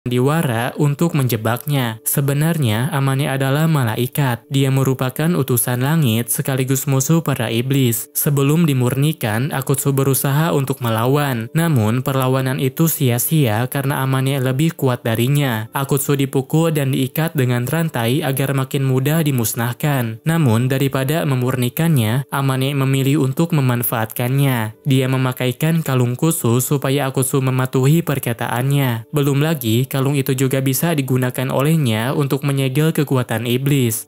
sandiwara untuk menjebaknya. Sebenarnya Amane adalah malaikat. Dia merupakan utusan langit sekaligus musuh para iblis. Sebelum dimurnikan, Akutsu berusaha untuk melawan. Namun perlawanan itu sia-sia karena Amane lebih kuat darinya. Akutsu dipukul dan diikat dengan rantai agar makin mudah dimusnahkan. Namun daripada memurnikannya, Amane memilih untuk memanfaatkannya. Dia memakaikan kalung khusus supaya Akutsu mematuhi perkataannya. Belum lagi, kalung itu juga bisa digunakan olehnya untuk menyegel kekuatan iblis.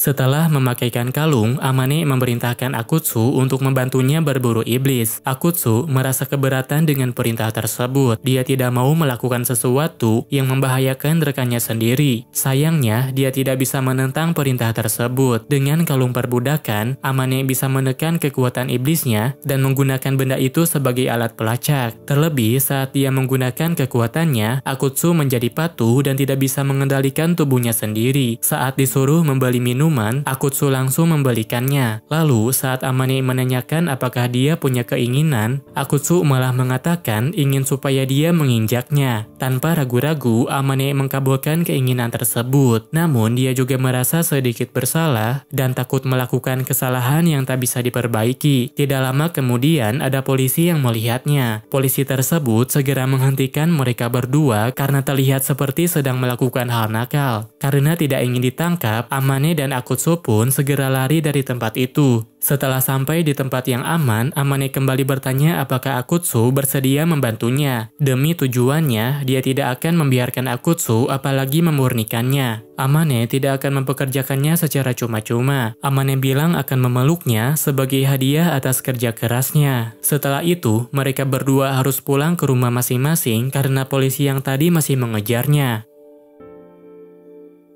Setelah memakaikan kalung, Amane memerintahkan Akutsu untuk membantunya berburu iblis. Akutsu merasa keberatan dengan perintah tersebut. Dia tidak mau melakukan sesuatu yang membahayakan rekannya sendiri. Sayangnya, dia tidak bisa menentang perintah tersebut. Dengan kalung perbudakan, Amane bisa menekan kekuatan iblisnya dan menggunakan benda itu sebagai alat pelacak. Terlebih saat dia menggunakan kekuatannya, Akutsu menjadi patuh dan tidak bisa mengendalikan tubuhnya sendiri. Saat disuruh membeli minum, Akutsu langsung membelikannya. Lalu saat Amane menanyakan apakah dia punya keinginan, Akutsu malah mengatakan ingin supaya dia menginjaknya. Tanpa ragu-ragu, Amane mengabulkan keinginan tersebut. Namun dia juga merasa sedikit bersalah dan takut melakukan kesalahan yang tak bisa diperbaiki. Tidak lama kemudian ada polisi yang melihatnya. Polisi tersebut segera menghentikan mereka berdua karena terlihat seperti sedang melakukan hal nakal. Karena tidak ingin ditangkap, Amane dan Akutsu pun segera lari dari tempat itu. Setelah sampai di tempat yang aman, Amane kembali bertanya apakah Akutsu bersedia membantunya. Demi tujuannya, dia tidak akan membiarkan Akutsu apalagi memurnikannya. Amane tidak akan mempekerjakannya secara cuma-cuma. Amane bilang akan memeluknya sebagai hadiah atas kerja kerasnya. Setelah itu, mereka berdua harus pulang ke rumah masing-masing karena polisi yang tadi masih mengejarnya.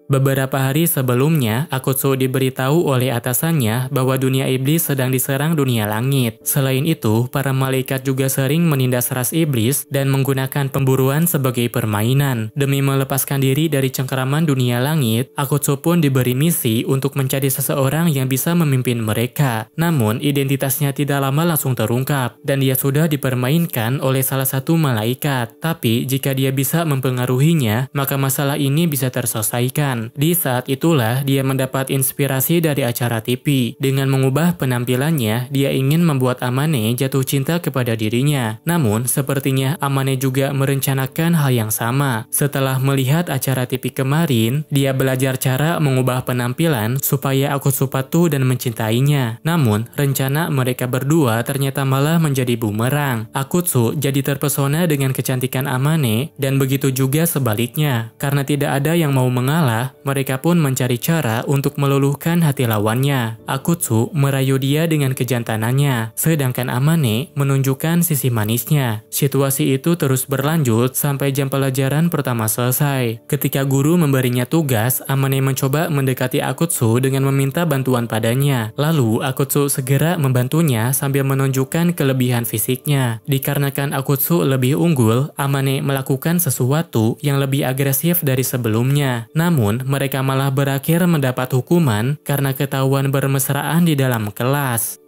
Beberapa hari sebelumnya, Akutsu diberitahu oleh atasannya bahwa dunia iblis sedang diserang dunia langit. Selain itu, para malaikat juga sering menindas ras iblis dan menggunakan pemburuan sebagai permainan. Demi melepaskan diri dari cengkeraman dunia langit, Akutsu pun diberi misi untuk mencari seseorang yang bisa memimpin mereka. Namun, identitasnya tidak lama langsung terungkap, dan dia sudah dipermainkan oleh salah satu malaikat. Tapi, jika dia bisa mempengaruhinya, maka masalah ini bisa terselesaikan. Di saat itulah dia mendapat inspirasi dari acara TV. Dengan mengubah penampilannya, dia ingin membuat Amane jatuh cinta kepada dirinya. Namun, sepertinya Amane juga merencanakan hal yang sama. Setelah melihat acara TV kemarin, dia belajar cara mengubah penampilan supaya Akutsu patuh dan mencintainya. Namun, rencana mereka berdua ternyata malah menjadi bumerang. Akutsu jadi terpesona dengan kecantikan Amane dan begitu juga sebaliknya. Karena tidak ada yang mau mengalah, mereka pun mencari cara untuk meluluhkan hati lawannya. Akutsu merayu dia dengan kejantanannya, sedangkan Amane menunjukkan sisi manisnya. Situasi itu terus berlanjut sampai jam pelajaran pertama selesai. Ketika guru memberinya tugas, Amane mencoba mendekati Akutsu dengan meminta bantuan padanya. Lalu Akutsu segera membantunya sambil menunjukkan kelebihan fisiknya. Dikarenakan Akutsu lebih unggul, Amane melakukan sesuatu yang lebih agresif dari sebelumnya. Namun, mereka malah berakhir mendapat hukuman karena ketahuan bermesraan di dalam kelas.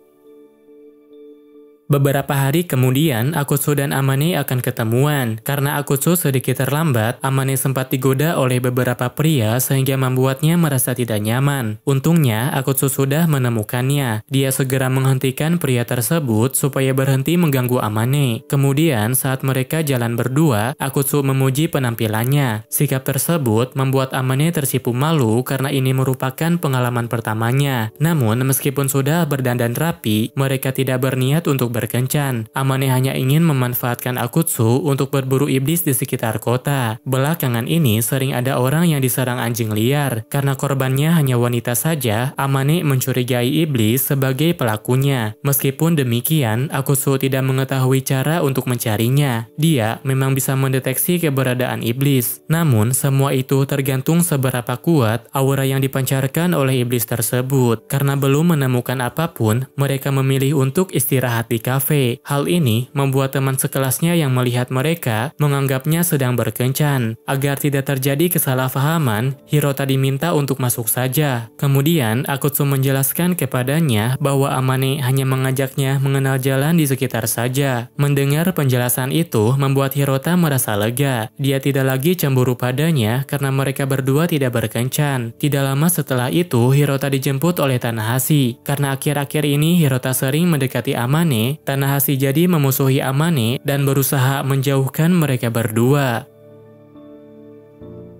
Beberapa hari kemudian, Akutsu dan Amane akan ketemuan. Karena Akutsu sedikit terlambat, Amane sempat digoda oleh beberapa pria sehingga membuatnya merasa tidak nyaman. Untungnya, Akutsu sudah menemukannya. Dia segera menghentikan pria tersebut supaya berhenti mengganggu Amane. Kemudian, saat mereka jalan berdua, Akutsu memuji penampilannya. Sikap tersebut membuat Amane tersipu malu karena ini merupakan pengalaman pertamanya. Namun, meskipun sudah berdandan rapi, mereka tidak berniat untuk berkencan. Amane hanya ingin memanfaatkan Akutsu untuk berburu iblis di sekitar kota. Belakangan ini sering ada orang yang diserang anjing liar. Karena korbannya hanya wanita saja, Amane mencurigai iblis sebagai pelakunya. Meskipun demikian, Akutsu tidak mengetahui cara untuk mencarinya. Dia memang bisa mendeteksi keberadaan iblis. Namun, semua itu tergantung seberapa kuat aura yang dipancarkan oleh iblis tersebut. Karena belum menemukan apapun, mereka memilih untuk istirahat di kafe. Hal ini membuat teman sekelasnya yang melihat mereka menganggapnya sedang berkencan. Agar tidak terjadi kesalahpahaman, Hirota diminta untuk masuk saja. Kemudian Akutsu menjelaskan kepadanya bahwa Amane hanya mengajaknya mengenal jalan di sekitar saja. Mendengar penjelasan itu membuat Hirota merasa lega. Dia tidak lagi cemburu padanya karena mereka berdua tidak berkencan. Tidak lama setelah itu, Hirota dijemput oleh Tanahashi. Karena akhir-akhir ini Hirota sering mendekati Amane, Tanahashi jadi memusuhi Amane dan berusaha menjauhkan mereka berdua.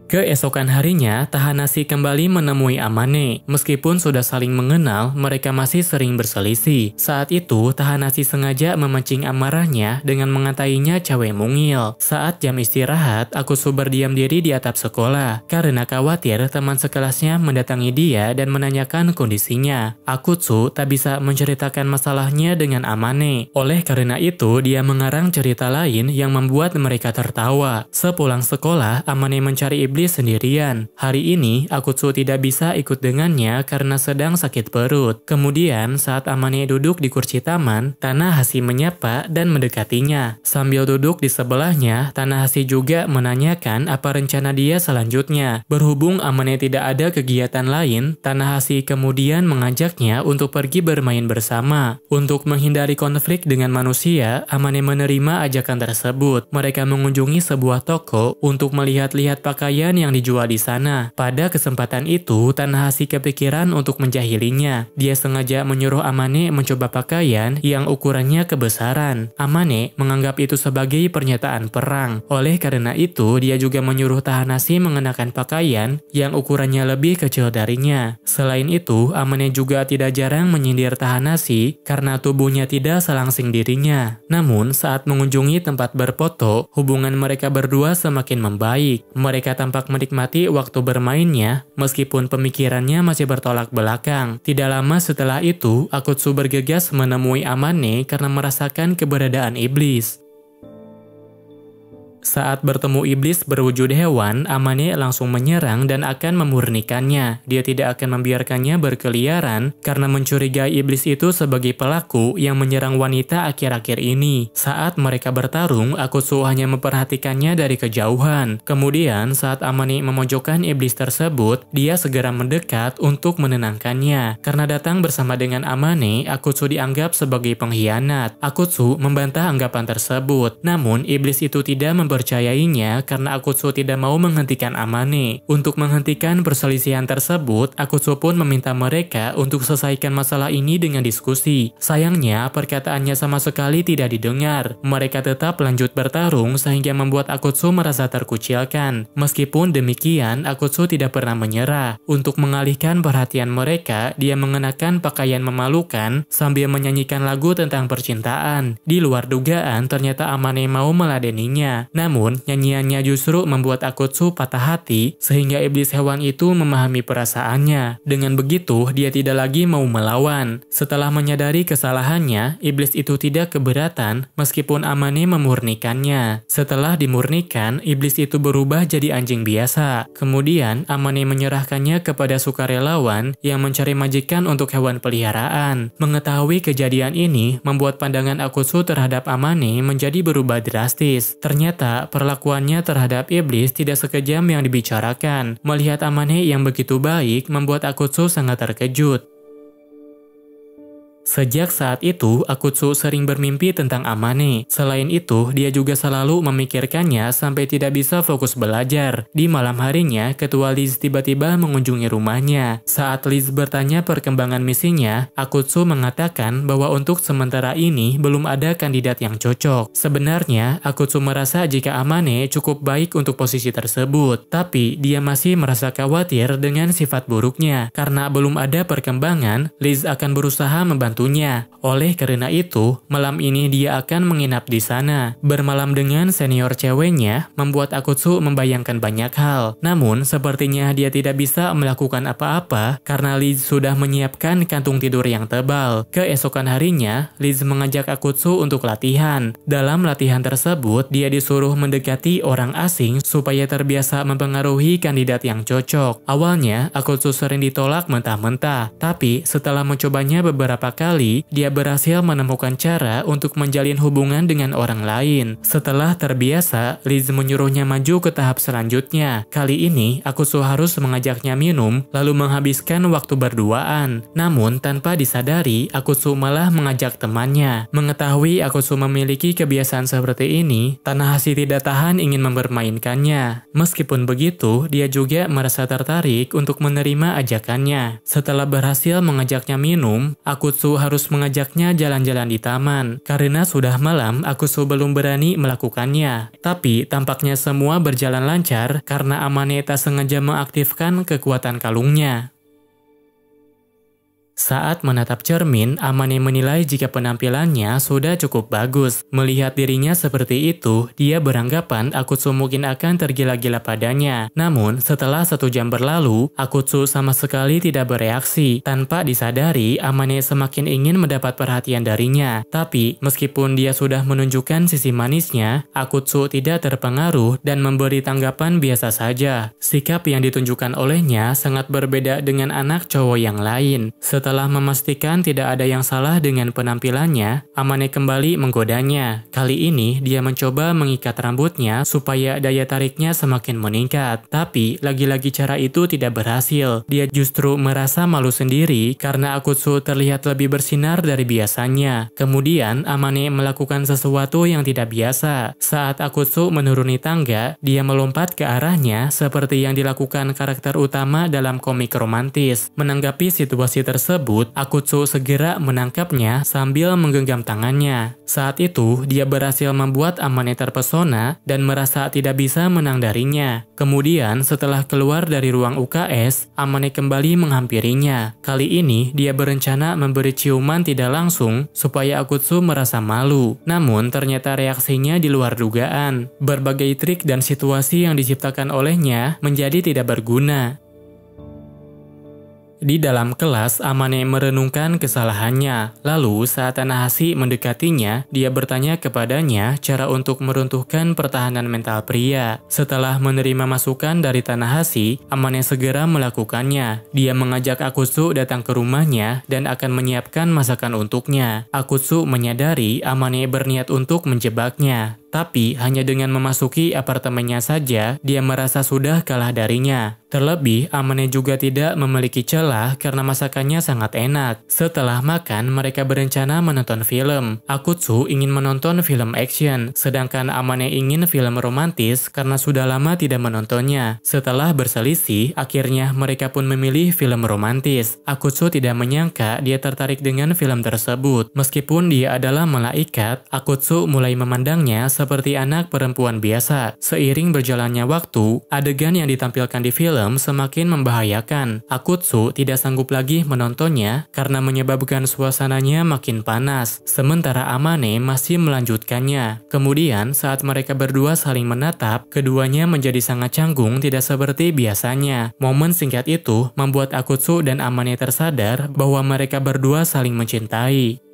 Keesokan harinya, Tanahashi kembali menemui Amane. Meskipun sudah saling mengenal, mereka masih sering berselisih. Saat itu, Tanahashi sengaja memancing amarahnya dengan mengatakannya cewek mungil. Saat jam istirahat, Akutsu berdiam diri di atap sekolah. Karena khawatir teman sekelasnya mendatangi dia dan menanyakan kondisinya. Akutsu tak bisa menceritakan masalahnya dengan Amane. Oleh karena itu, dia mengarang cerita lain yang membuat mereka tertawa. Sepulang sekolah, Amane mencari iblis sendirian. Hari ini, Akutsu tidak bisa ikut dengannya karena sedang sakit perut. Kemudian, saat Amane duduk di kursi taman, Tanahashi menyapa dan mendekatinya. Sambil duduk di sebelahnya, Tanahashi juga menanyakan apa rencana dia selanjutnya. Berhubung Amane tidak ada kegiatan lain, Tanahashi kemudian mengajaknya untuk pergi bermain bersama. Untuk menghindari konflik dengan manusia, Amane menerima ajakan tersebut. Mereka mengunjungi sebuah toko untuk melihat-lihat pakaian yang dijual di sana. Pada kesempatan itu, Tanahashi kepikiran untuk menjahilinya. Dia sengaja menyuruh Amane mencoba pakaian yang ukurannya kebesaran. Amane menganggap itu sebagai pernyataan perang. Oleh karena itu, dia juga menyuruh Tanahashi mengenakan pakaian yang ukurannya lebih kecil darinya. Selain itu, Amane juga tidak jarang menyindir Tanahashi karena tubuhnya tidak selangsing dirinya. Namun, saat mengunjungi tempat berfoto, hubungan mereka berdua semakin membaik. Mereka tampak menikmati waktu bermainnya, meskipun pemikirannya masih bertolak belakang. Tidak lama setelah itu, Akutsu bergegas menemui Amane karena merasakan keberadaan iblis. Saat bertemu iblis berwujud hewan, Amane langsung menyerang dan akan memurnikannya. Dia tidak akan membiarkannya berkeliaran karena mencurigai iblis itu sebagai pelaku yang menyerang wanita akhir-akhir ini. Saat mereka bertarung, Akutsu hanya memperhatikannya dari kejauhan. Kemudian, saat Amane memojokkan iblis tersebut, dia segera mendekat untuk menenangkannya. Karena datang bersama dengan Amane, Akutsu dianggap sebagai pengkhianat. Akutsu membantah anggapan tersebut. Namun, iblis itu tidak mempercayainya karena Akutsu tidak mau menghentikan Amane. Untuk menghentikan perselisihan tersebut, Akutsu pun meminta mereka untuk selesaikan masalah ini dengan diskusi. Sayangnya, perkataannya sama sekali tidak didengar. Mereka tetap lanjut bertarung sehingga membuat Akutsu merasa terkucilkan. Meskipun demikian, Akutsu tidak pernah menyerah. Untuk mengalihkan perhatian mereka, dia mengenakan pakaian memalukan sambil menyanyikan lagu tentang percintaan. Di luar dugaan, ternyata Amane mau meladeninya. Namun, nyanyiannya justru membuat Akutsu patah hati sehingga iblis hewan itu memahami perasaannya. Dengan begitu, dia tidak lagi mau melawan. Setelah menyadari kesalahannya, iblis itu tidak keberatan meskipun Amane memurnikannya. Setelah dimurnikan, iblis itu berubah jadi anjing biasa. Kemudian, Amane menyerahkannya kepada sukarelawan yang mencari majikan untuk hewan peliharaan. Mengetahui kejadian ini membuat pandangan Akutsu terhadap Amane menjadi berubah drastis. Ternyata, perlakuannya terhadap iblis tidak sekejam yang dibicarakan. Melihat Amane yang begitu baik membuat Akutsu sangat terkejut. Sejak saat itu, Akutsu sering bermimpi tentang Amane. Selain itu, dia juga selalu memikirkannya sampai tidak bisa fokus belajar. Di malam harinya, Ketua Liz tiba-tiba mengunjungi rumahnya. Saat Liz bertanya perkembangan misinya, Akutsu mengatakan bahwa untuk sementara ini belum ada kandidat yang cocok. Sebenarnya, Akutsu merasa jika Amane cukup baik untuk posisi tersebut. Tapi, dia masih merasa khawatir dengan sifat buruknya. Karena belum ada perkembangan, Liz akan berusaha membantu. Oleh karena itu, malam ini dia akan menginap di sana. Bermalam dengan senior ceweknya membuat Akutsu membayangkan banyak hal. Namun, sepertinya dia tidak bisa melakukan apa-apa karena Liz sudah menyiapkan kantung tidur yang tebal. Keesokan harinya, Liz mengajak Akutsu untuk latihan. Dalam latihan tersebut, dia disuruh mendekati orang asing supaya terbiasa mempengaruhi kandidat yang cocok. Awalnya, Akutsu sering ditolak mentah-mentah, tapi setelah mencobanya beberapa kali, kali, dia berhasil menemukan cara untuk menjalin hubungan dengan orang lain. Setelah terbiasa, Liz menyuruhnya maju ke tahap selanjutnya. Kali ini, Akutsu harus mengajaknya minum, lalu menghabiskan waktu berduaan. Namun, tanpa disadari, Akutsu malah mengajak temannya. Mengetahui Akutsu memiliki kebiasaan seperti ini, Tanahashi tidak tahan ingin mempermainkannya. Meskipun begitu, dia juga merasa tertarik untuk menerima ajakannya. Setelah berhasil mengajaknya minum, Akutsu harus mengajaknya jalan-jalan di taman. Karena sudah malam, Akutsu belum berani melakukannya. Tapi tampaknya semua berjalan lancar karena Amane tak sengaja mengaktifkan kekuatan kalungnya. Saat menatap cermin, Amane menilai jika penampilannya sudah cukup bagus. Melihat dirinya seperti itu, dia beranggapan Akutsu mungkin akan tergila-gila padanya. Namun, setelah 1 jam berlalu, Akutsu sama sekali tidak bereaksi. Tanpa disadari, Amane semakin ingin mendapat perhatian darinya. Tapi, meskipun dia sudah menunjukkan sisi manisnya, Akutsu tidak terpengaruh dan memberi tanggapan biasa saja. Sikap yang ditunjukkan olehnya sangat berbeda dengan anak cowok yang lain. Setelah memastikan tidak ada yang salah dengan penampilannya, Amane kembali menggodanya. Kali ini, dia mencoba mengikat rambutnya supaya daya tariknya semakin meningkat. Tapi, lagi-lagi cara itu tidak berhasil. Dia justru merasa malu sendiri karena Akutsu terlihat lebih bersinar dari biasanya. Kemudian, Amane melakukan sesuatu yang tidak biasa. Saat Akutsu menuruni tangga, dia melompat ke arahnya seperti yang dilakukan karakter utama dalam komik romantis. Menanggapi situasi tersebut, Akutsu segera menangkapnya sambil menggenggam tangannya. Saat itu, dia berhasil membuat Amane terpesona dan merasa tidak bisa menang darinya. Kemudian, setelah keluar dari ruang UKS, Amane kembali menghampirinya. Kali ini, dia berencana memberi ciuman tidak langsung supaya Akutsu merasa malu. Namun, ternyata reaksinya di luar dugaan. Berbagai trik dan situasi yang diciptakan olehnya menjadi tidak berguna. Di dalam kelas, Amane merenungkan kesalahannya. Lalu, saat Tanahashi mendekatinya, dia bertanya kepadanya cara untuk meruntuhkan pertahanan mental pria. Setelah menerima masukan dari Tanahashi, Amane segera melakukannya. Dia mengajak Akutsu datang ke rumahnya dan akan menyiapkan masakan untuknya. Akutsu menyadari Amane berniat untuk menjebaknya. Tapi hanya dengan memasuki apartemennya saja, dia merasa sudah kalah darinya. Terlebih, Amane juga tidak memiliki celah karena masakannya sangat enak. Setelah makan, mereka berencana menonton film. Akutsu ingin menonton film action, sedangkan Amane ingin film romantis karena sudah lama tidak menontonnya. Setelah berselisih, akhirnya mereka pun memilih film romantis. Akutsu tidak menyangka dia tertarik dengan film tersebut. Meskipun dia adalah malaikat, Akutsu mulai memandangnya seperti anak perempuan biasa. Seiring berjalannya waktu, adegan yang ditampilkan di film semakin membahayakan. Akutsu tidak sanggup lagi menontonnya karena menyebabkan suasananya makin panas. Sementara Amane masih melanjutkannya. Kemudian, saat mereka berdua saling menatap, keduanya menjadi sangat canggung tidak seperti biasanya. Momen singkat itu membuat Akutsu dan Amane tersadar bahwa mereka berdua saling mencintai.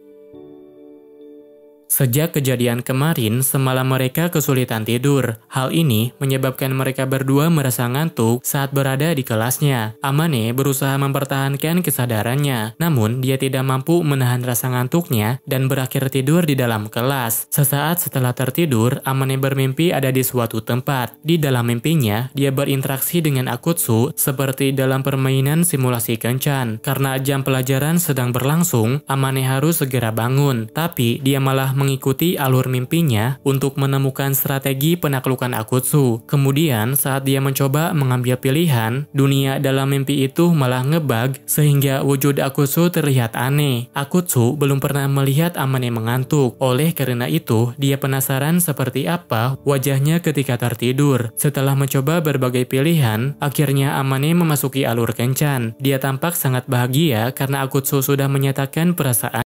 Sejak kejadian kemarin, semalam mereka kesulitan tidur. Hal ini menyebabkan mereka berdua merasa ngantuk saat berada di kelasnya. Amane berusaha mempertahankan kesadarannya, namun dia tidak mampu menahan rasa ngantuknya dan berakhir tidur di dalam kelas. Sesaat setelah tertidur, Amane bermimpi ada di suatu tempat. Di dalam mimpinya, dia berinteraksi dengan Akutsu seperti dalam permainan simulasi kencan. Karena jam pelajaran sedang berlangsung, Amane harus segera bangun, tapi dia malah mengikuti alur mimpinya untuk menemukan strategi penaklukan Akutsu. Kemudian saat dia mencoba mengambil pilihan, dunia dalam mimpi itu malah ngebug sehingga wujud Akutsu terlihat aneh. Akutsu belum pernah melihat Amane mengantuk. Oleh karena itu, dia penasaran seperti apa wajahnya ketika tertidur. Setelah mencoba berbagai pilihan, akhirnya Amane memasuki alur kencan. Dia tampak sangat bahagia karena Akutsu sudah menyatakan perasaan.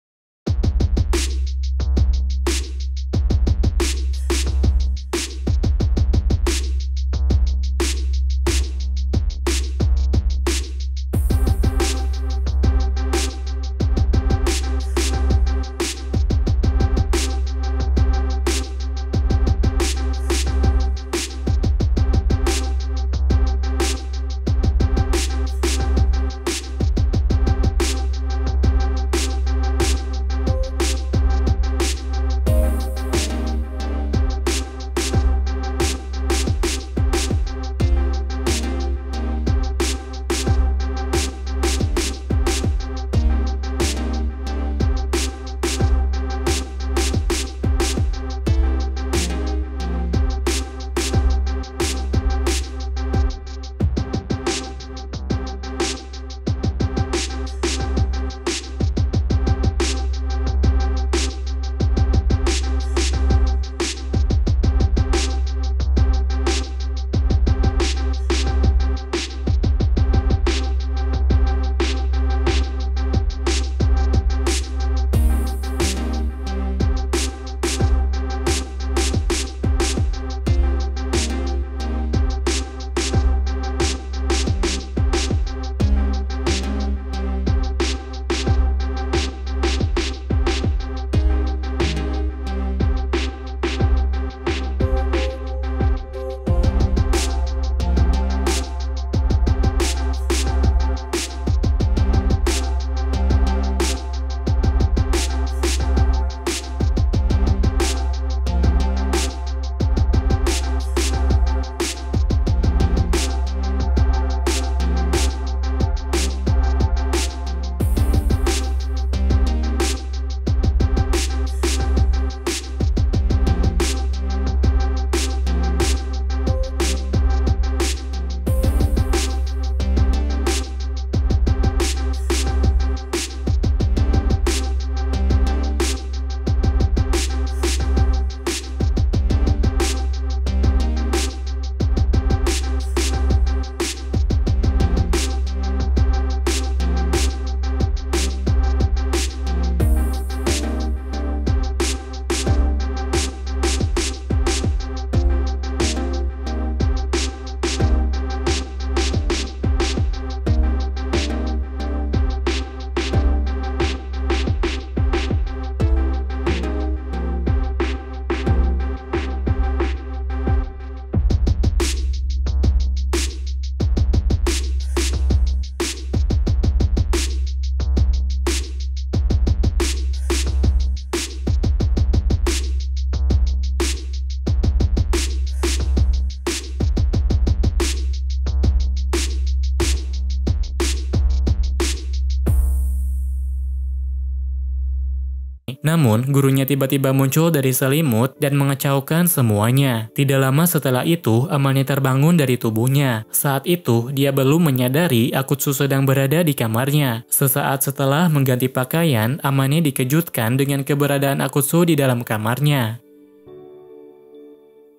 Namun, gurunya tiba-tiba muncul dari selimut dan mengacaukan semuanya. Tidak lama setelah itu, Amane terbangun dari tubuhnya. Saat itu, dia belum menyadari Akutsu sedang berada di kamarnya. Sesaat setelah mengganti pakaian, Amane dikejutkan dengan keberadaan Akutsu di dalam kamarnya.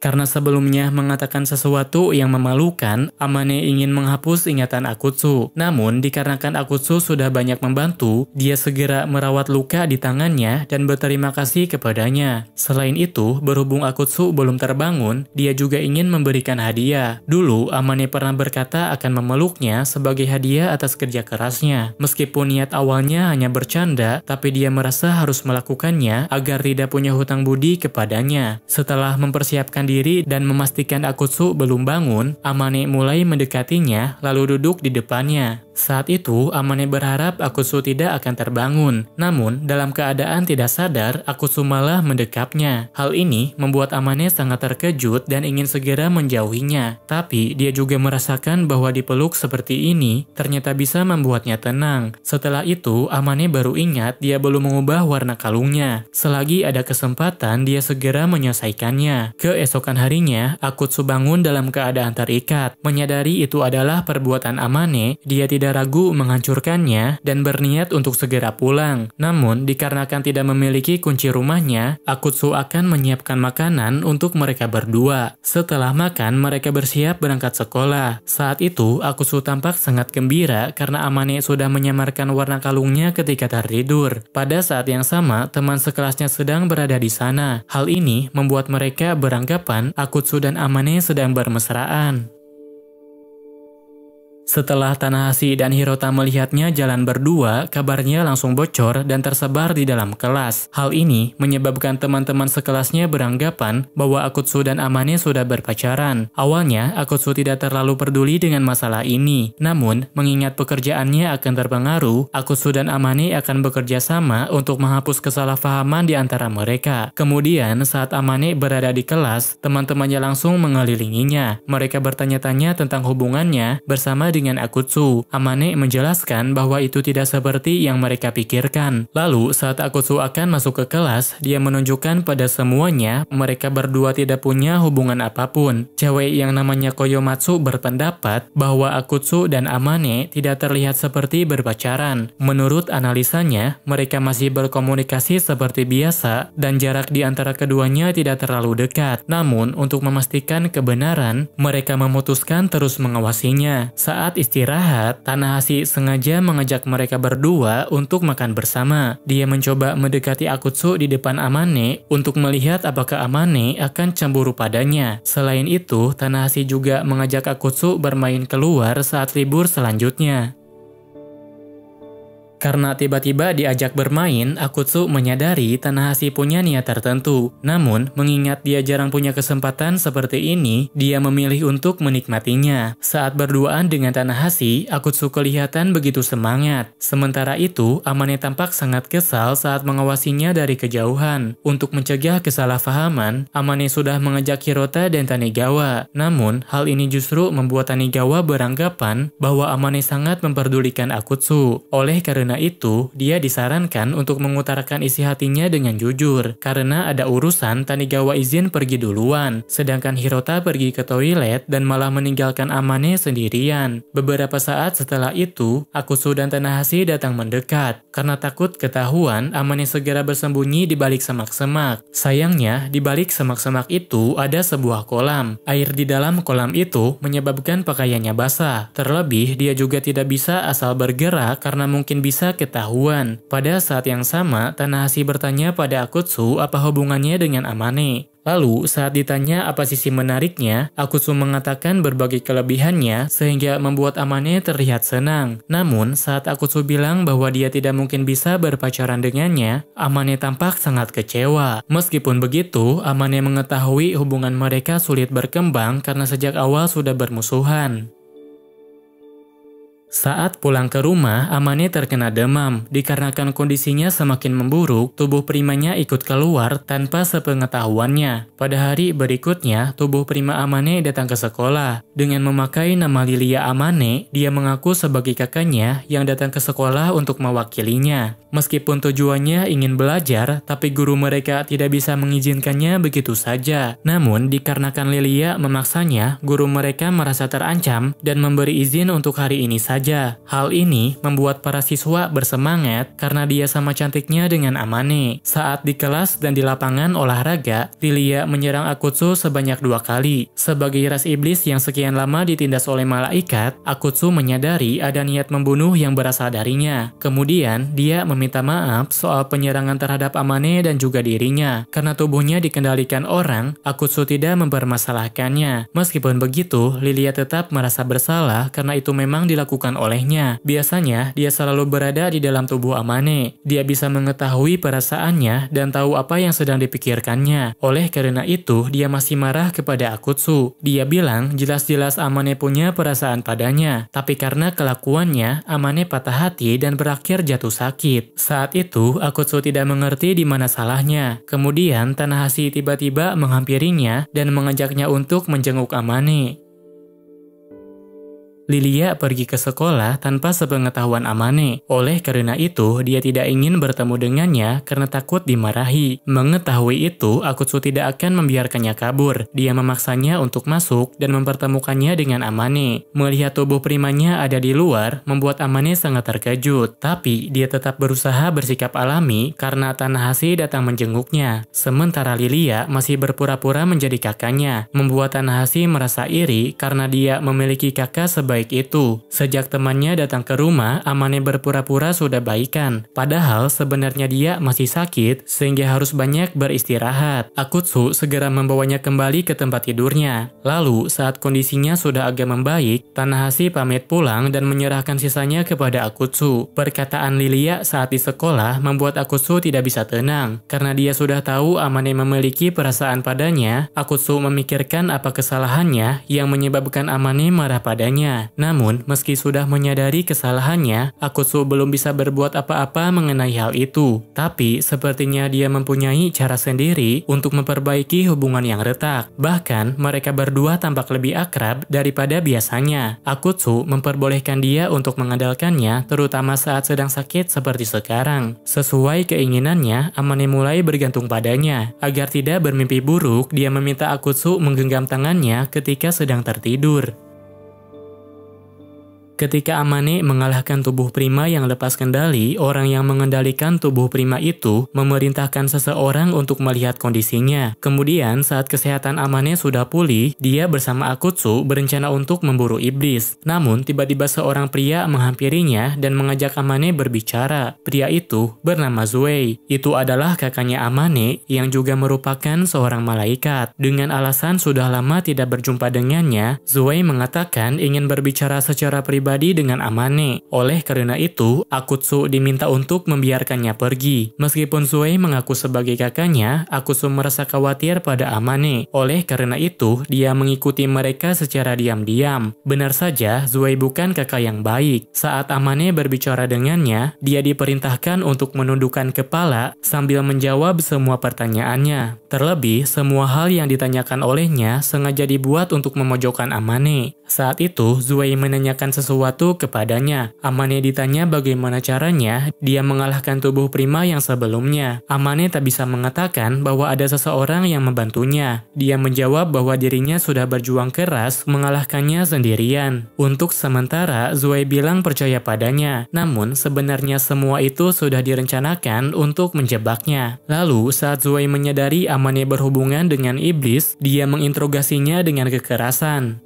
Karena sebelumnya mengatakan sesuatu yang memalukan, Amane ingin menghapus ingatan Akutsu. Namun, dikarenakan Akutsu sudah banyak membantu, dia segera merawat luka di tangannya dan berterima kasih kepadanya. Selain itu, berhubung Akutsu belum terbangun, dia juga ingin memberikan hadiah. Dulu, Amane pernah berkata akan memeluknya sebagai hadiah atas kerja kerasnya. Meskipun niat awalnya hanya bercanda, tapi dia merasa harus melakukannya agar tidak punya hutang budi kepadanya. Setelah mempersiapkan diri dan memastikan Akutsu belum bangun, Amane mulai mendekatinya lalu duduk di depannya. Saat itu, Amane berharap Akutsu tidak akan terbangun. Namun, dalam keadaan tidak sadar, Akutsu malah mendekapnya. Hal ini membuat Amane sangat terkejut dan ingin segera menjauhinya. Tapi, dia juga merasakan bahwa dipeluk seperti ini ternyata bisa membuatnya tenang. Setelah itu, Amane baru ingat dia belum mengubah warna kalungnya. Selagi ada kesempatan, dia segera menyelesaikannya. Keesokan harinya, Akutsu bangun dalam keadaan terikat. Menyadari itu adalah perbuatan Amane, dia tidak ragu menghancurkannya dan berniat untuk segera pulang. Namun, dikarenakan tidak memiliki kunci rumahnya, Akutsu akan menyiapkan makanan untuk mereka berdua. Setelah makan, mereka bersiap berangkat sekolah. Saat itu, Akutsu tampak sangat gembira karena Amane sudah menyamarkan warna kalungnya ketika tertidur. Pada saat yang sama, teman sekelasnya sedang berada di sana. Hal ini membuat mereka beranggapan Akutsu dan Amane sedang bermesraan. Setelah Tanahashi dan Hirota melihatnya jalan berdua, kabarnya langsung bocor dan tersebar di dalam kelas. Hal ini menyebabkan teman-teman sekelasnya beranggapan bahwa Akutsu dan Amane sudah berpacaran. Awalnya, Akutsu tidak terlalu peduli dengan masalah ini. Namun, mengingat pekerjaannya akan terpengaruh, Akutsu dan Amane akan bekerja sama untuk menghapus kesalahpahaman di antara mereka. Kemudian, saat Amane berada di kelas, teman-temannya langsung mengelilinginya. Mereka bertanya-tanya tentang hubungannya bersama dengan Akutsu. Amane menjelaskan bahwa itu tidak seperti yang mereka pikirkan. Lalu, saat Akutsu akan masuk ke kelas, dia menunjukkan pada semuanya mereka berdua tidak punya hubungan apapun. Cewek yang namanya Koyomatsu berpendapat bahwa Akutsu dan Amane tidak terlihat seperti berpacaran. Menurut analisanya, mereka masih berkomunikasi seperti biasa dan jarak di antara keduanya tidak terlalu dekat. Namun, untuk memastikan kebenaran, mereka memutuskan terus mengawasinya. Saat istirahat, Tanahashi sengaja mengajak mereka berdua untuk makan bersama. Dia mencoba mendekati Akutsu di depan Amane untuk melihat apakah Amane akan cemburu padanya. Selain itu, Tanahashi juga mengajak Akutsu bermain keluar saat libur selanjutnya. Karena tiba-tiba diajak bermain, Akutsu menyadari Tanahashi punya niat tertentu. Namun, mengingat dia jarang punya kesempatan seperti ini, dia memilih untuk menikmatinya. Saat berduaan dengan Tanahashi, Akutsu kelihatan begitu semangat. Sementara itu, Amane tampak sangat kesal saat mengawasinya dari kejauhan. Untuk mencegah kesalahpahaman, Amane sudah mengajak Hirota dan Tanegawa. Namun, hal ini justru membuat Tanegawa beranggapan bahwa Amane sangat memperdulikan Akutsu. Oleh karena itu, dia disarankan untuk mengutarakan isi hatinya dengan jujur. Karena ada urusan, Tanegawa izin pergi duluan, sedangkan Hirota pergi ke toilet dan malah meninggalkan Amane sendirian. Beberapa saat setelah itu, Akutsu dan Tanahashi datang mendekat. Karena takut ketahuan, Amane segera bersembunyi di balik semak-semak. Sayangnya, di balik semak-semak itu ada sebuah kolam. Air di dalam kolam itu menyebabkan pakaiannya basah. Terlebih, dia juga tidak bisa asal bergerak karena mungkin bisa ketahuan. Pada saat yang sama, Tanahashi bertanya pada Akutsu apa hubungannya dengan Amane. Lalu, saat ditanya apa sisi menariknya, Akutsu mengatakan berbagai kelebihannya sehingga membuat Amane terlihat senang. Namun, saat Akutsu bilang bahwa dia tidak mungkin bisa berpacaran dengannya, Amane tampak sangat kecewa. Meskipun begitu, Amane mengetahui hubungan mereka sulit berkembang karena sejak awal sudah bermusuhan. Saat pulang ke rumah, Amane terkena demam. Dikarenakan kondisinya semakin memburuk, tubuh Primanya ikut keluar tanpa sepengetahuannya. Pada hari berikutnya, tubuh Prima Amane datang ke sekolah. Dengan memakai nama Lilia Amane, dia mengaku sebagai kakaknya yang datang ke sekolah untuk mewakilinya. Meskipun tujuannya ingin belajar, tapi guru mereka tidak bisa mengizinkannya begitu saja. Namun, dikarenakan Lilia memaksanya, guru mereka merasa terancam dan memberi izin untuk hari ini saja. Hal ini membuat para siswa bersemangat karena dia sama cantiknya dengan Amane. Saat di kelas dan di lapangan olahraga, Lilia menyerang Akutsu sebanyak 2 kali. Sebagai ras iblis yang sekian lama ditindas oleh malaikat, Akutsu menyadari ada niat membunuh yang berasal darinya. Kemudian, dia meminta maaf soal penyerangan terhadap Amane dan juga dirinya. Karena tubuhnya dikendalikan orang, Akutsu tidak mempermasalahkannya. Meskipun begitu, Lilia tetap merasa bersalah karena itu memang dilakukan olehnya. Biasanya, dia selalu berada di dalam tubuh Amane. Dia bisa mengetahui perasaannya dan tahu apa yang sedang dipikirkannya. Oleh karena itu, dia masih marah kepada Akutsu. Dia bilang jelas-jelas Amane punya perasaan padanya, tapi karena kelakuannya, Amane patah hati dan berakhir jatuh sakit. Saat itu, Akutsu tidak mengerti di mana salahnya. Kemudian, Tanahashi tiba-tiba menghampirinya dan mengajaknya untuk menjenguk Amane. Lilia pergi ke sekolah tanpa sepengetahuan Amane. Oleh karena itu, dia tidak ingin bertemu dengannya karena takut dimarahi. Mengetahui itu, Akutsu tidak akan membiarkannya kabur. Dia memaksanya untuk masuk dan mempertemukannya dengan Amane. Melihat tubuh Primanya ada di luar, membuat Amane sangat terkejut. Tapi, dia tetap berusaha bersikap alami karena Tanahashi datang menjenguknya. Sementara Lilia masih berpura-pura menjadi kakaknya, membuat Tanahashi merasa iri karena dia memiliki kakak sebaik itu. Sejak temannya datang ke rumah, Amane berpura-pura sudah baikan. Padahal sebenarnya dia masih sakit sehingga harus banyak beristirahat. Akutsu segera membawanya kembali ke tempat tidurnya. Lalu saat kondisinya sudah agak membaik, Tanahashi pamit pulang dan menyerahkan sisanya kepada Akutsu. Perkataan Lilia saat di sekolah membuat Akutsu tidak bisa tenang. Karena dia sudah tahu Amane memiliki perasaan padanya, Akutsu memikirkan apa kesalahannya yang menyebabkan Amane marah padanya. Namun, meski sudah menyadari kesalahannya, Akutsu belum bisa berbuat apa-apa mengenai hal itu. Tapi, sepertinya dia mempunyai cara sendiri untuk memperbaiki hubungan yang retak. Bahkan, mereka berdua tampak lebih akrab daripada biasanya. Akutsu memperbolehkan dia untuk mengandalkannya, terutama saat sedang sakit seperti sekarang. Sesuai keinginannya, Amane mulai bergantung padanya. Agar tidak bermimpi buruk, dia meminta Akutsu menggenggam tangannya ketika sedang tertidur. Ketika Amane mengalahkan tubuh Prima yang lepas kendali, orang yang mengendalikan tubuh Prima itu memerintahkan seseorang untuk melihat kondisinya. Kemudian, saat kesehatan Amane sudah pulih, dia bersama Akutsu berencana untuk memburu iblis. Namun, tiba-tiba seorang pria menghampirinya dan mengajak Amane berbicara. Pria itu bernama Zuei. Itu adalah kakaknya Amane yang juga merupakan seorang malaikat. Dengan alasan sudah lama tidak berjumpa dengannya, Zuei mengatakan ingin berbicara secara pribadi dengan Amane. Oleh karena itu, Akutsu diminta untuk membiarkannya pergi. Meskipun Zuei mengaku sebagai kakaknya, Akutsu merasa khawatir pada Amane. Oleh karena itu, dia mengikuti mereka secara diam-diam. Benar saja, Zuei bukan kakak yang baik. Saat Amane berbicara dengannya, dia diperintahkan untuk menundukkan kepala sambil menjawab semua pertanyaannya. Terlebih, semua hal yang ditanyakan olehnya sengaja dibuat untuk memojokkan Amane. Saat itu, Zuei menanyakan sesuatu kepadanya. Amane ditanya bagaimana caranya dia mengalahkan tubuh Prima yang sebelumnya. Amane tak bisa mengatakan bahwa ada seseorang yang membantunya. Dia menjawab bahwa dirinya sudah berjuang keras mengalahkannya sendirian. Untuk sementara, Zuei bilang percaya padanya. Namun, sebenarnya semua itu sudah direncanakan untuk menjebaknya. Lalu, saat Zuei menyadari Amane berhubungan dengan iblis, dia menginterogasinya dengan kekerasan.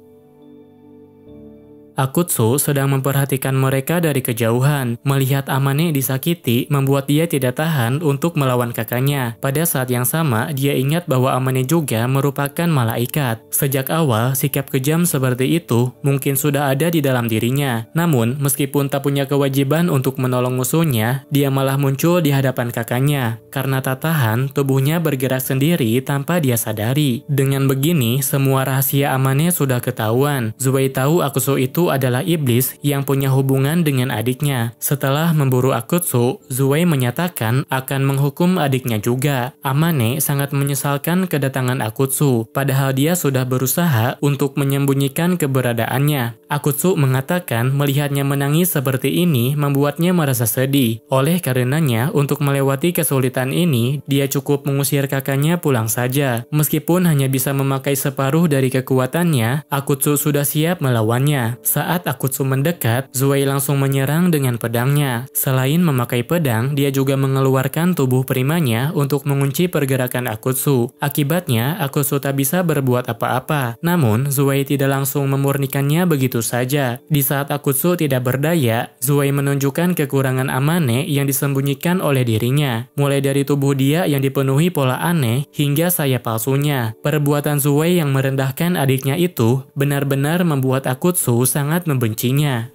Akutsu sedang memperhatikan mereka dari kejauhan. Melihat Amane disakiti membuat dia tidak tahan untuk melawan kakaknya. Pada saat yang sama, dia ingat bahwa Amane juga merupakan malaikat. Sejak awal, sikap kejam seperti itu mungkin sudah ada di dalam dirinya. Namun, meskipun tak punya kewajiban untuk menolong musuhnya, dia malah muncul di hadapan kakaknya. Karena tak tahan, tubuhnya bergerak sendiri tanpa dia sadari. Dengan begini, semua rahasia Amane sudah ketahuan. Zuei tahu Akutsu itu itu adalah iblis yang punya hubungan dengan adiknya. Setelah memburu Akutsu, Zuei menyatakan akan menghukum adiknya juga. Amane sangat menyesalkan kedatangan Akutsu, padahal dia sudah berusaha untuk menyembunyikan keberadaannya. Akutsu mengatakan melihatnya menangis seperti ini membuatnya merasa sedih. Oleh karenanya, untuk melewati kesulitan ini, dia cukup mengusir kakaknya pulang saja. Meskipun hanya bisa memakai separuh dari kekuatannya, Akutsu sudah siap melawannya. Saat Akutsu mendekat, Zuei langsung menyerang dengan pedangnya. Selain memakai pedang, dia juga mengeluarkan tubuh primanya untuk mengunci pergerakan Akutsu. Akibatnya, Akutsu tak bisa berbuat apa-apa. Namun, Zuei tidak langsung memurnikannya begitu saja. Di saat Akutsu tidak berdaya, Zuei menunjukkan kekurangan Amane yang disembunyikan oleh dirinya. Mulai dari tubuh dia yang dipenuhi pola aneh hingga sayap palsunya. Perbuatan Zuei yang merendahkan adiknya itu benar-benar membuat Akutsu sangat membencinya.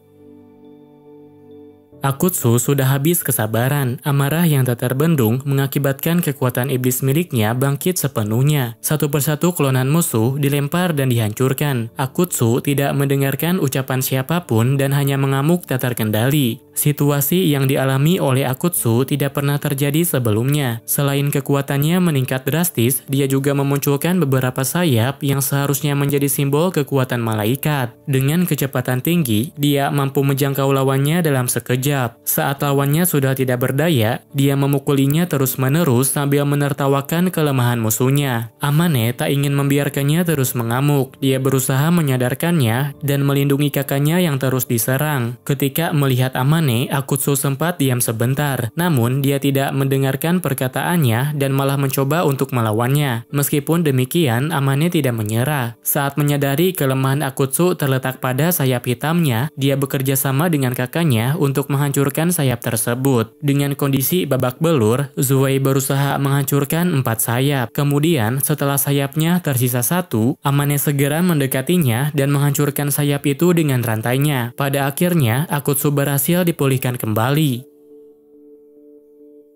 Akutsu sudah habis kesabaran. Amarah yang tak terbendung mengakibatkan kekuatan iblis miliknya bangkit sepenuhnya. Satu persatu klonan musuh dilempar dan dihancurkan. Akutsu tidak mendengarkan ucapan siapapun dan hanya mengamuk tak terkendali. Situasi yang dialami oleh Akutsu tidak pernah terjadi sebelumnya. Selain kekuatannya meningkat drastis, dia juga memunculkan beberapa sayap yang seharusnya menjadi simbol kekuatan malaikat. Dengan kecepatan tinggi, dia mampu menjangkau lawannya dalam sekejap. Saat lawannya sudah tidak berdaya, dia memukulinya terus-menerus sambil menertawakan kelemahan musuhnya. Amane tak ingin membiarkannya terus mengamuk. Dia berusaha menyadarkannya dan melindungi kakaknya yang terus diserang. Ketika melihat Amane, Akutsu sempat diam sebentar. Namun, dia tidak mendengarkan perkataannya dan malah mencoba untuk melawannya. Meskipun demikian, Amane tidak menyerah. Saat menyadari kelemahan Akutsu terletak pada sayap hitamnya, dia bekerja sama dengan kakaknya untuk menghancurkan sayap tersebut. Dengan kondisi babak belur, Zuei berusaha menghancurkan 4 sayap. Kemudian, setelah sayapnya tersisa 1, Amane segera mendekatinya dan menghancurkan sayap itu dengan rantainya. Pada akhirnya, Akutsu berhasil dipulihkan kembali.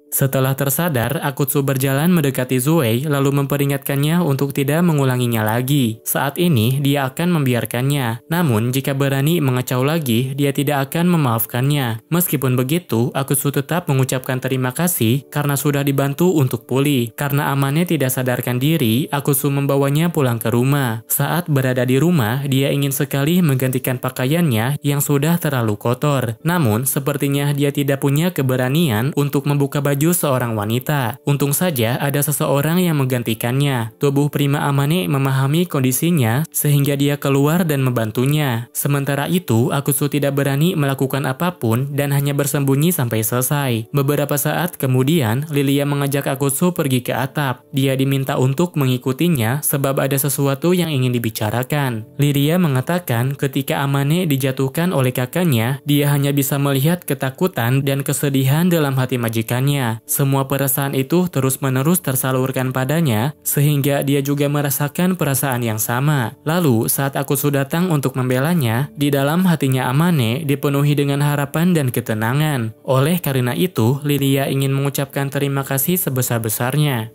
Setelah tersadar, Akutsu berjalan mendekati Zuei lalu memperingatkannya untuk tidak mengulanginya lagi. Saat ini, dia akan membiarkannya. Namun, jika berani mengacau lagi, dia tidak akan memaafkannya. Meskipun begitu, Akutsu tetap mengucapkan terima kasih karena sudah dibantu untuk pulih. Karena Amane tidak sadarkan diri, Akutsu membawanya pulang ke rumah. Saat berada di rumah, dia ingin sekali menggantikan pakaiannya yang sudah terlalu kotor. Namun, sepertinya dia tidak punya keberanian untuk membuka baju seorang wanita. Untung saja ada seseorang yang menggantikannya. Tubuh prima Amane memahami kondisinya sehingga dia keluar dan membantunya. Sementara itu, Akutsu tidak berani melakukan apapun dan hanya bersembunyi sampai selesai. Beberapa saat kemudian, Lilia mengajak Akutsu pergi ke atap. Dia diminta untuk mengikutinya sebab ada sesuatu yang ingin dibicarakan. Lilia mengatakan ketika Amane dijatuhkan oleh kakaknya, dia hanya bisa melihat ketakutan dan kesedihan dalam hati majikannya. Semua perasaan itu terus-menerus tersalurkan padanya, sehingga dia juga merasakan perasaan yang sama. Lalu, saat Akutsu datang untuk membelanya, di dalam hatinya Amane dipenuhi dengan harapan dan ketenangan. Oleh karena itu, Lilia ingin mengucapkan terima kasih sebesar-besarnya.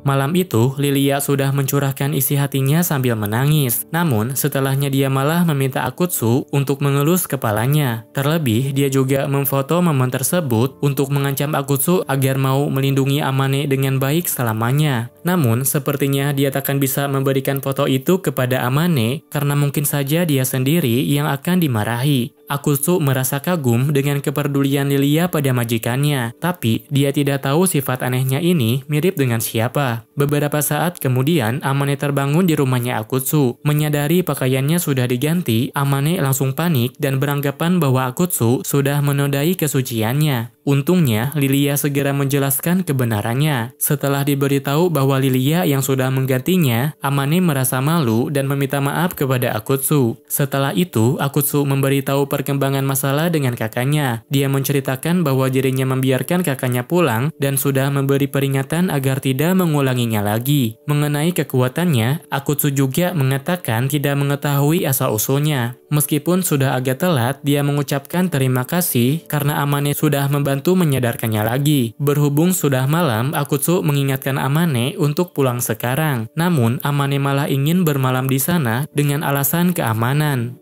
Malam itu, Lilia sudah mencurahkan isi hatinya sambil menangis. Namun, setelahnya dia malah meminta Akutsu untuk mengelus kepalanya. Terlebih, dia juga memfoto momen tersebut untuk mengancam Akutsu agar mau melindungi Amane dengan baik selamanya. Namun, sepertinya dia takkan bisa memberikan foto itu kepada Amane karena mungkin saja dia sendiri yang akan dimarahi. Akutsu merasa kagum dengan kepedulian Lilia pada majikannya, tapi dia tidak tahu sifat anehnya ini mirip dengan siapa. Beberapa saat kemudian, Amane terbangun di rumahnya Akutsu. Menyadari pakaiannya sudah diganti, Amane langsung panik dan beranggapan bahwa Akutsu sudah menodai kesuciannya. Untungnya, Lilia segera menjelaskan kebenarannya. Setelah diberitahu bahwa Lilia yang sudah menggantinya, Amane merasa malu dan meminta maaf kepada Akutsu. Setelah itu, Akutsu memberitahu perkembangan masalah dengan kakaknya. Dia menceritakan bahwa dirinya membiarkan kakaknya pulang dan sudah memberi peringatan agar tidak mengulanginya lagi. Mengenai kekuatannya, Akutsu juga mengatakan tidak mengetahui asal-usulnya. Meskipun sudah agak telat, dia mengucapkan terima kasih karena Amane sudah membantu menyadarkannya lagi. Berhubung sudah malam, Akutsu mengingatkan Amane untuk pulang sekarang. Namun, Amane malah ingin bermalam di sana dengan alasan keamanan.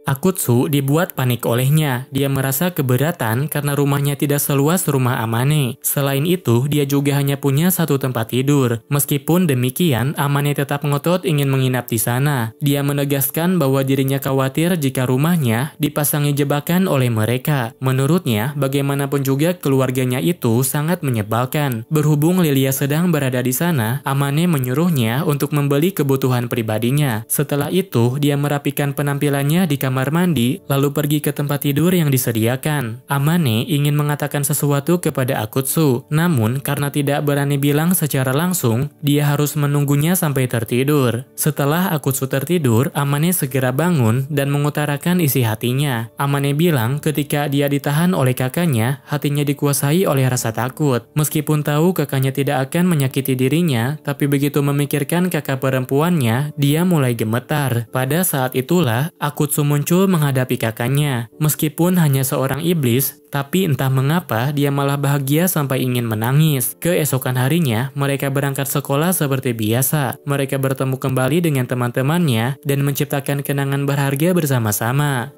Akutsu dibuat panik olehnya. Dia merasa keberatan karena rumahnya tidak seluas rumah Amane. Selain itu, dia juga hanya punya satu tempat tidur. Meskipun demikian, Amane tetap ngotot ingin menginap di sana. Dia menegaskan bahwa dirinya khawatir jika rumahnya dipasangi jebakan oleh mereka. Menurutnya, bagaimanapun juga keluarganya itu sangat menyebalkan. Berhubung Lilia sedang berada di sana, Amane menyuruhnya untuk membeli kebutuhan pribadinya. Setelah itu, dia merapikan penampilannya di kamar mandi, lalu pergi ke tempat tidur yang disediakan. Amane ingin mengatakan sesuatu kepada Akutsu, namun karena tidak berani bilang secara langsung, dia harus menunggunya sampai tertidur. Setelah Akutsu tertidur, Amane segera bangun dan mengutarakan isi hatinya. Amane bilang ketika dia ditahan oleh kakaknya, hatinya dikuasai oleh rasa takut. Meskipun tahu kakaknya tidak akan menyakiti dirinya, tapi begitu memikirkan kakak perempuannya, dia mulai gemetar. Pada saat itulah, Akutsu muncul menghadapi kakaknya. Meskipun hanya seorang iblis, tapi entah mengapa dia malah bahagia sampai ingin menangis. Keesokan harinya, mereka berangkat sekolah seperti biasa. Mereka bertemu kembali dengan teman-temannya dan menciptakan kenangan berharga bersama-sama.